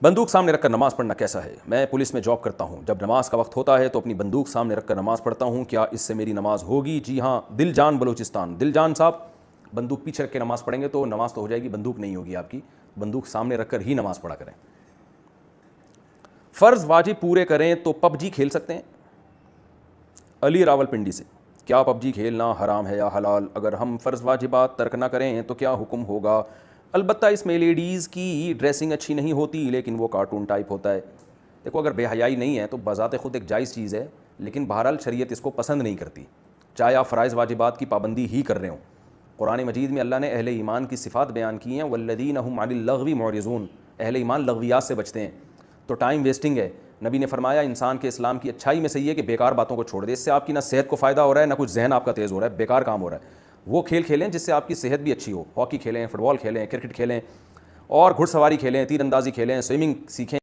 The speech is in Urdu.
بندوق سامنے رکھ کر نماز پڑھنا کیسا ہے؟ میں پولیس میں جاب کرتا ہوں، جب نماز کا وقت ہوتا ہے تو اپنی بندوق سامنے رکھ کر نماز پڑھتا ہوں، کیا اس سے میری نماز ہوگی؟ جی ہاں، دل جان بلوچستان، دل جان صاحب بندوق پیچھے رکھ کے نماز پڑھیں گے تو نماز تو ہو جائے گی، بندوق نہیں ہوگی آپ کی، بندوق سامنے رکھ کر ہی نماز پڑھا کریں۔ فرض واجب پورے کریں تو پب جی کھیل سکتے ہیں؟ علی راول پنڈی سے، کیا پب جی کھیلنا حرام ہے یا حلال؟ اگر ہم فرض واجبات ترک نہ کریں تو کیا حکم ہوگا؟ البتہ اس میں لیڈیز کی ڈریسنگ اچھی نہیں ہوتی، لیکن وہ کارٹون ٹائپ ہوتا ہے۔ دیکھو اگر بے حیائی نہیں ہے تو بذات خود ایک جائز چیز ہے، لیکن بہرحال شریعت اس کو پسند نہیں کرتی، چاہے آپ فرائض واجبات کی پابندی ہی کر رہے ہوں۔ قرآن مجید میں اللہ نے اہل ایمان کی صفات بیان کی ہیں، والذین هم عن اللغو معرضون، اہل ایمان لغویات سے بچتے ہیں، تو ٹائم ویسٹنگ ہے۔ نبی نے فرمایا انسان کے اسلام کی اچھائی میں سے یہ ہے کہ بیکار باتوں کو چھوڑ دے، اس سے آپ کی نہ صحت کو فائدہ ہو رہا ہے نہ کچھ ذہن آپ کا تیز ہو رہا ہے، بیکار کام ہو رہا ہے۔ وہ کھیل کھیلیں جس سے آپ کی صحت بھی اچھی ہو، ہاکی کھیلیں، فٹ بال کھیلیں، کرکٹ کھیلیں، اور گھڑ سواری کھیلیں، تیر اندازی کھیلیں، سوئمنگ سیکھیں۔